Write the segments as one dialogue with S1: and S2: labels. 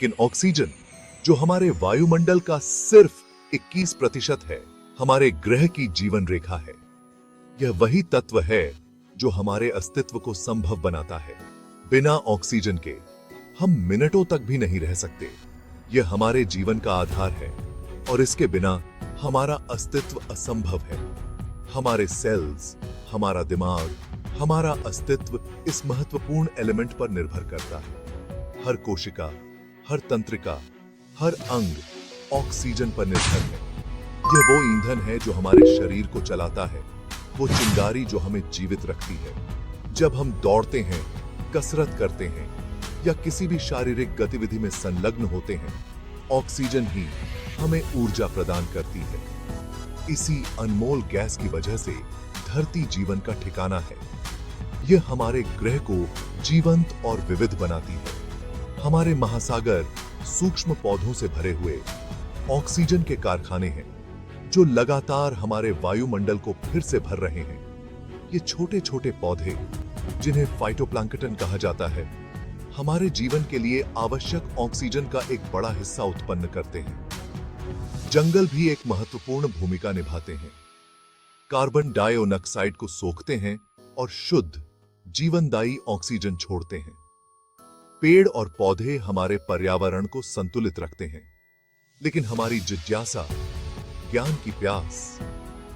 S1: लेकिन ऑक्सीजन, जो हमारे वायुमंडल का सिर्फ 21% है, हमारे ग्रह की जीवन रेखा है। यह वही तत्व है जो हमारे अस्तित्व को संभव बनाता है। बिना ऑक्सीजन के हम मिनटों तक भी नहीं रह सकते। यह हमारे जीवन का आधार है और इसके बिना हमारा अस्तित्व असंभव है। हमारे सेल्स, हमारा दिमाग, हमारा अस्तित्व इस महत्वपूर्ण एलिमेंट पर निर्भर करता है। हर कोशिका, हर तंत्रिका, हर अंग ऑक्सीजन पर निर्भर है। यह वो ईंधन है जो हमारे शरीर को चलाता है, वो चिंगारी जो हमें जीवित रखती है। जब हम दौड़ते हैं, कसरत करते हैं या किसी भी शारीरिक गतिविधि में संलग्न होते हैं, ऑक्सीजन ही हमें ऊर्जा प्रदान करती है। इसी अनमोल गैस की वजह से धरती जीवन का ठिकाना है। यह हमारे ग्रह को जीवंत और विविध बनाती है। हमारे महासागर सूक्ष्म पौधों से भरे हुए ऑक्सीजन के कारखाने हैं जो लगातार हमारे वायुमंडल को फिर से भर रहे हैं। ये छोटे छोटे पौधे, जिन्हें फाइटोप्लैंक्टन कहा जाता है, हमारे जीवन के लिए आवश्यक ऑक्सीजन का एक बड़ा हिस्सा उत्पन्न करते हैं। जंगल भी एक महत्वपूर्ण भूमिका निभाते हैं। कार्बन डाइऑक्साइड को सोखते हैं और शुद्ध जीवनदायी ऑक्सीजन छोड़ते हैं। पेड़ और पौधे हमारे पर्यावरण को संतुलित रखते हैं, लेकिन हमारी जिज्ञासा, ज्ञान की प्यास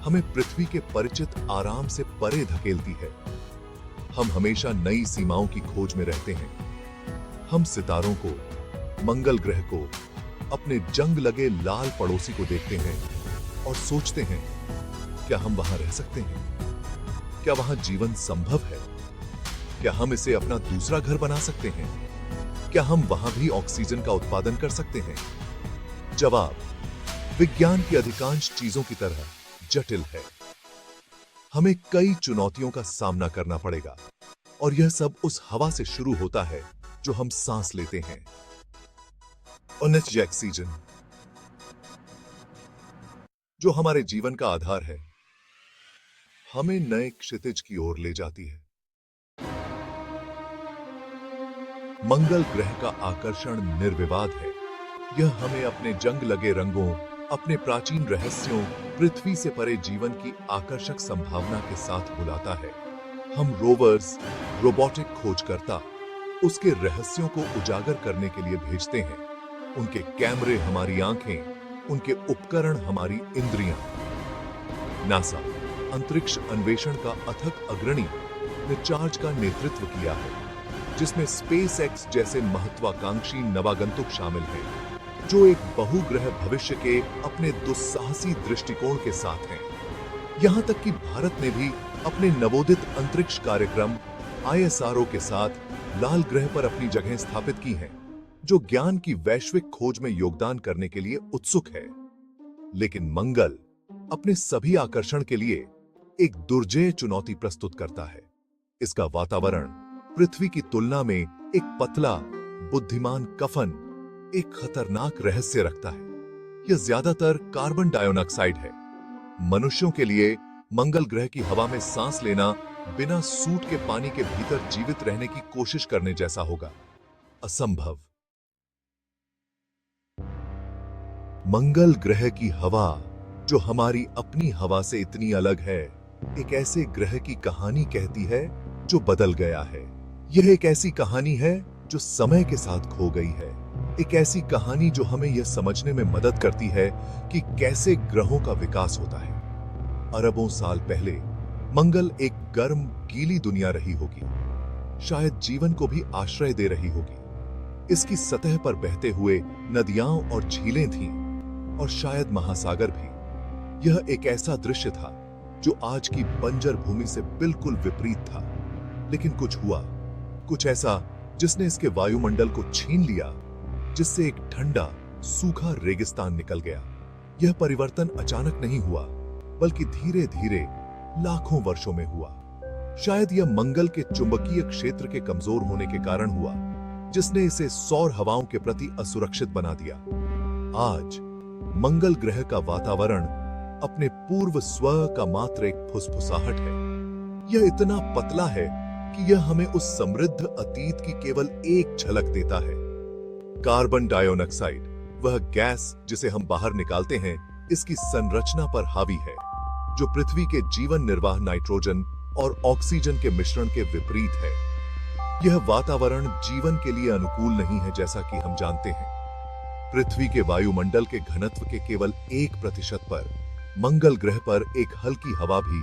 S1: हमें पृथ्वी के परिचित आराम से परे धकेलती है। हम हमेशा नई सीमाओं की खोज में रहते हैं। हम सितारों को, मंगल ग्रह को, अपने जंग लगे लाल पड़ोसी को देखते हैं और सोचते हैं, क्या हम वहां रह सकते हैं? क्या वहां जीवन संभव है? क्या हम इसे अपना दूसरा घर बना सकते हैं? क्या हम वहां भी ऑक्सीजन का उत्पादन कर सकते हैं? जवाब विज्ञान की अधिकांश चीजों की तरह जटिल है। हमें कई चुनौतियों का सामना करना पड़ेगा और यह सब उस हवा से शुरू होता है जो हम सांस लेते हैं। ऑक्सीजन, जो हमारे जीवन का आधार है, हमें नए क्षितिज की ओर ले जाती है। मंगल ग्रह का आकर्षण निर्विवाद है। यह हमें अपने जंग लगे रंगों, अपने प्राचीन रहस्यों, पृथ्वी से परे जीवन की आकर्षक संभावना के साथ बुलाता है। हम रोवर्स, रोबोटिक खोजकर्ता, उसके रहस्यों को उजागर करने के लिए भेजते हैं। उनके कैमरे हमारी आंखें, उनके उपकरण हमारी इंद्रियां। नासा अंतरिक्ष अन्वेषण का अथक अग्रणी ने चार्ज का नेतृत्व किया है, जिसमें स्पेस एक्स जैसे महत्वाकांक्षी नवागंतुक शामिल हैं, जो एक बहुग्रह भविष्य के अपने दुस्साहसी दृष्टिकोण के साथ हैं। यहां तक कि भारत ने भी अपने नवोदित अंतरिक्ष कार्यक्रम ISRO के साथ लाल ग्रह पर अपनी जगह स्थापित की हैं, जो ज्ञान की वैश्विक खोज में योगदान करने के लिए उत्सुक है। लेकिन मंगल अपने सभी आकर्षण के लिए एक दुर्जेय चुनौती प्रस्तुत करता है। इसका वातावरण पृथ्वी की तुलना में एक पतला, बुद्धिमान कफन, एक खतरनाक रहस्य रखता है। यह ज्यादातर कार्बन डाइऑक्साइड है। मनुष्यों के लिए मंगल ग्रह की हवा में सांस लेना बिना सूट के पानी के भीतर जीवित रहने की कोशिश करने जैसा होगा। असंभव। मंगल ग्रह की हवा, जो हमारी अपनी हवा से इतनी अलग है, एक ऐसे ग्रह की कहानी कहती है जो बदल गया है। यह एक ऐसी कहानी है जो समय के साथ खो गई है। एक ऐसी कहानी जो हमें यह समझने में मदद करती है कि कैसे ग्रहों का विकास होता है। अरबों साल पहले मंगल एक गर्म, गीली दुनिया रही होगी। शायद जीवन को भी आश्रय दे रही होगी। इसकी सतह पर बहते हुए नदियां और झीलें थीं, और शायद महासागर भी। यह एक ऐसा दृश्य था जो आज की बंजर भूमि से बिल्कुल विपरीत था। लेकिन कुछ हुआ, कुछ ऐसा जिसने इसके वायुमंडल को छीन लिया, जिससे एक ठंडा, सूखा रेगिस्तान निकल गया। यह परिवर्तन अचानक नहीं हुआ, बल्कि धीरे धीरे लाखों वर्षों में हुआ। शायद यह मंगल के चुंबकीय क्षेत्र के कमजोर होने के कारण हुआ, जिसने इसे सौर हवाओं के प्रति असुरक्षित बना दिया। आज मंगल ग्रह का वातावरण अपने पूर्व स्व का मात्र एक फुसफुसाहट है। यह इतना पतला है कि यह हमें उस समृद्ध अतीत की केवल एक झलक देता है। कार्बन डाइऑक्साइड, वह गैस जिसे हम बाहर निकालते हैं, इसकी संरचना पर हावी है, जो पृथ्वी के जीवन निर्वाह नाइट्रोजन और ऑक्सीजन के मिश्रण के विपरीत है। यह वातावरण जीवन के लिए अनुकूल नहीं है, जैसा कि हम जानते हैं। पृथ्वी के वायुमंडल के घनत्व के केवल 1% पर मंगल ग्रह पर एक हल्की हवा भी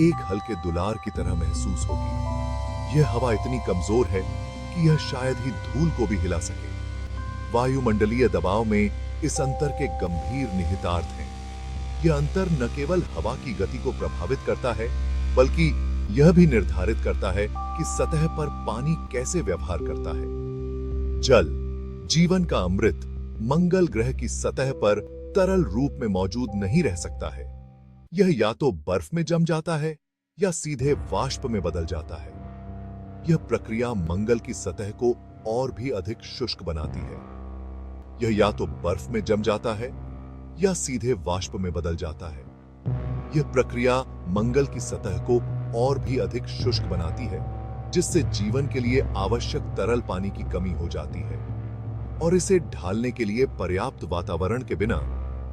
S1: एक हल्के दुलार की तरह महसूस होगी। यह हवा इतनी कमजोर है कि यह शायद ही धूल को भी हिला सके। वायुमंडलीय दबाव में इस अंतर के गंभीर निहितार्थ हैं। यह अंतर न केवल हवा की गति को प्रभावित करता है, बल्कि यह भी निर्धारित करता है कि सतह पर पानी कैसे व्यवहार करता है। जल, जीवन का अमृत, मंगल ग्रह की सतह पर तरल रूप में मौजूद नहीं रह सकता है। यह या तो बर्फ में जम जाता है या सीधे वाष्प में बदल जाता है। यह प्रक्रिया मंगल की सतह को और भी अधिक शुष्क बनाती है। यह या तो बर्फ में जम जाता है या सीधे वाष्प में बदल जाता है। यह प्रक्रिया मंगल की सतह को और भी अधिक शुष्क बनाती है, जिससे जीवन के लिए आवश्यक तरल पानी की कमी हो जाती है। और इसे ढालने के लिए पर्याप्त वातावरण के बिना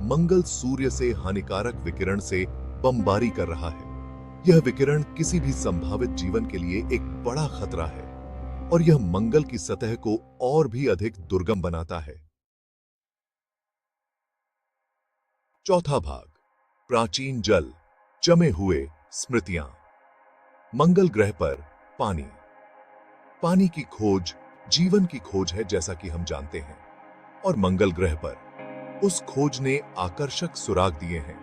S1: मंगल सूर्य से हानिकारक विकिरण से बमबारी कर रहा है। यह विकिरण किसी भी संभावित जीवन के लिए एक बड़ा खतरा है, और यह मंगल की सतह को और भी अधिक दुर्गम बनाता है। चौथा भाग, प्राचीन जल, जमे हुए स्मृतियां। मंगल ग्रह पर पानी। पानी की खोज जीवन की खोज है, जैसा कि हम जानते हैं, और मंगल ग्रह पर उस खोज ने आकर्षक सुराग दिए हैं।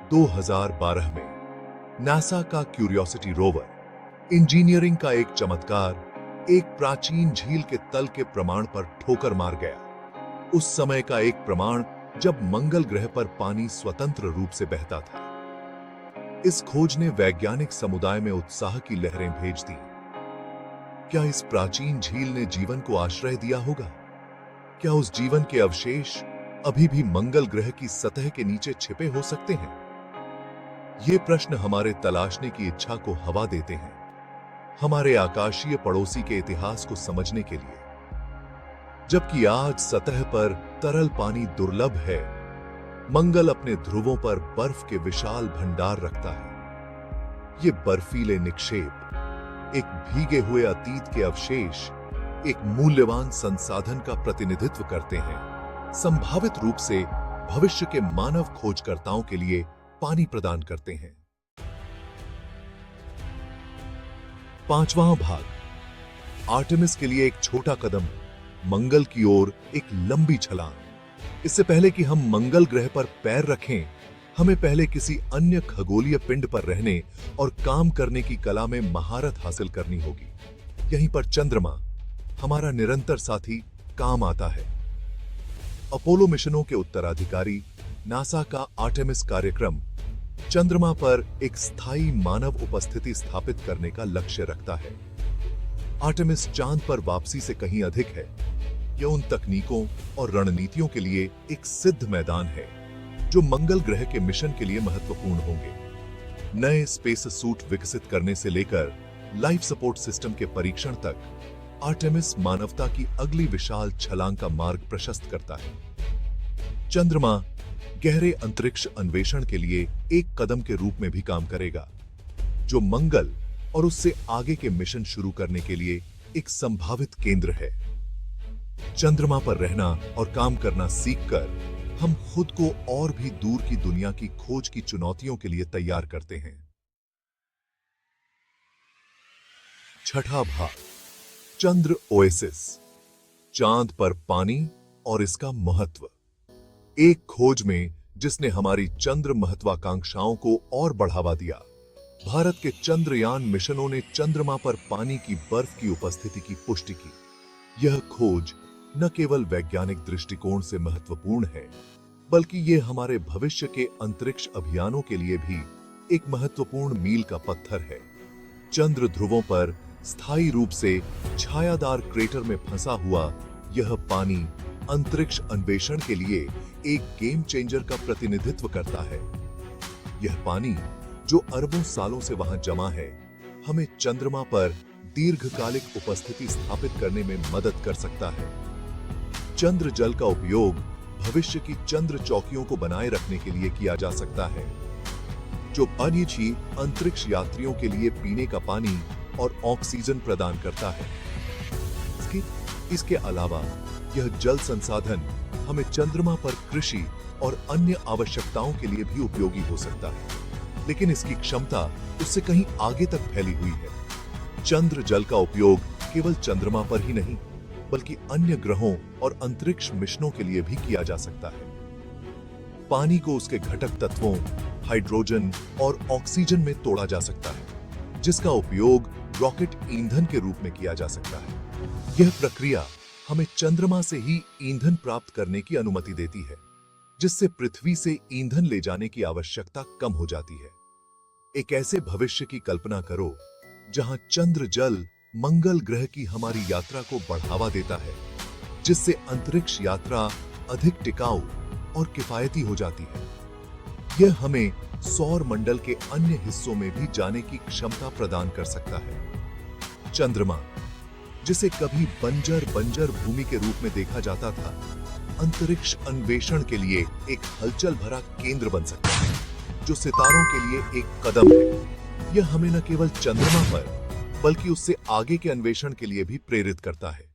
S1: 2012 में नासा का क्यूरियोसिटी रोवर इंजीनियरिंग का एक चमत्कार एक प्राचीन झील के तल के प्रमाण पर ठोकर मार गया। उस समय का एक प्रमाण जब मंगल ग्रह पर पानी स्वतंत्र रूप से बहता था। इस खोज ने वैज्ञानिक समुदाय में उत्साह की लहरें भेज दी। क्या इस प्राचीन झील ने जीवन को आश्रय दिया होगा? क्या उस जीवन के अवशेष अभी भी मंगल ग्रह की सतह के नीचे छिपे हो सकते हैं? ये प्रश्न हमारे तलाशने की इच्छा को हवा देते हैं, हमारे आकाशीय पड़ोसी के इतिहास को समझने के लिए। जबकि आज सतह पर तरल पानी दुर्लभ है, मंगल अपने ध्रुवों पर बर्फ के विशाल भंडार रखता है। ये बर्फीले निक्षेप, एक भीगे हुए अतीत के अवशेष, एक मूल्यवान संसाधन का प्रतिनिधित्व करते हैं, संभावित रूप से भविष्य के मानव खोजकर्ताओं के लिए पानी प्रदान करते हैं। पांचवां भाग, आर्टेमिस के लिए एक छोटा कदम, मंगल की ओर एक लंबी छलांग। इससे पहले कि हम मंगल ग्रह पर पैर रखें, हमें पहले किसी अन्य खगोलीय पिंड पर रहने और काम करने की कला में महारत हासिल करनी होगी। यहीं पर चंद्रमा, हमारा निरंतर साथी, काम आता है। अपोलो मिशनों के उत्तराधिकारी नासा का आर्टेमिस कार्यक्रम चंद्रमा पर एक स्थायी मानव उपस्थिति स्थापित करने का लक्ष्य रखता है। आर्टेमिस चांद पर वापसी से कहीं अधिक है। यह उन तकनीकों और रणनीतियों के लिए एक सिद्ध मैदान है जो मंगल ग्रह के मिशन के लिए महत्वपूर्ण होंगे। नए स्पेस सूट विकसित करने से लेकर लाइफ सपोर्ट सिस्टम के परीक्षण तक, आर्टेमिस मानवता की अगली विशाल छलांग का मार्ग प्रशस्त करता है। चंद्रमा गहरे अंतरिक्ष अन्वेषण के लिए एक कदम के रूप में भी काम करेगा, जो मंगल और उससे आगे के मिशन शुरू करने के लिए एक संभावित केंद्र है। चंद्रमा पर रहना और काम करना सीखकर हम खुद को और भी दूर की दुनिया की खोज की चुनौतियों के लिए तैयार करते हैं। छठा भाग, चंद्र ओएसिस, चांद पर पानी और इसका महत्व। एक खोज में जिसने हमारी चंद्र महत्वाकांक्षाओं को और बढ़ावा दिया, भारत के चंद्रयान मिशनों ने चंद्रमा पर पानी की बर्फ की उपस्थिति की पुष्टि की। यह खोज न केवल वैज्ञानिक दृष्टिकोण से महत्वपूर्ण है, बल्कि यह हमारे भविष्य के अंतरिक्ष अभियानों के लिए भी एक महत्वपूर्ण मील का पत्थर है। चंद्र ध्रुवों पर स्थायी रूप से छायादार क्रेटर में फंसा हुआ यह पानी अंतरिक्ष अन्वेषण के लिए एक गेम चेंजर का प्रतिनिधित्व करता है। यह पानी जो अरबों सालों से वहां जमा है, हमें चंद्रमा पर दीर्घकालिक उपस्थिति स्थापित करने में मदद कर सकता है। चंद्र जल का उपयोग भविष्य की चंद्र चौकियों को बनाए रखने के लिए किया जा सकता है, जो अनिच्छी अंतरिक्ष यात्रियों के लिए पीने का पानी और ऑक्सीजन प्रदान करता है। इसके अलावा यह जल संसाधन हमें चंद्रमा पर कृषि और अन्य आवश्यकताओं के लिए भी उपयोगी हो सकता है, लेकिन इसकी क्षमता उससे कहीं आगे तक फैली हुई है। चंद्र जल का उपयोग केवल चंद्रमा पर ही नहीं, बल्कि अन्य ग्रहों और अंतरिक्ष मिशनों के लिए भी किया जा सकता है। पानी को उसके घटक तत्वों हाइड्रोजन और ऑक्सीजन में तोड़ा जा सकता है, जिसका उपयोग रॉकेट ईंधन के रूप में किया जा सकता है। यह प्रक्रिया हमें चंद्रमा से ही ईंधन प्राप्त करने की अनुमति देती है, जिससे पृथ्वी से ईंधन ले जाने की आवश्यकता कम हो जाती है। एक ऐसे भविष्य की कल्पना करो जहां चंद्र जल मंगल ग्रह की हमारी यात्रा को बढ़ावा देता है, जिससे अंतरिक्ष यात्रा अधिक टिकाऊ और किफायती हो जाती है। यह हमें सौर मंडल के अन्य हिस्सों में भी जाने की क्षमता प्रदान कर सकता है। चंद्रमा, जिसे कभी बंजर भूमि के रूप में देखा जाता था, अंतरिक्ष अन्वेषण के लिए एक हलचल भरा केंद्र बन सकता है, जो सितारों के लिए एक कदम है। यह हमें न केवल चंद्रमा पर, बल्कि उससे आगे के अन्वेषण के लिए भी प्रेरित करता है।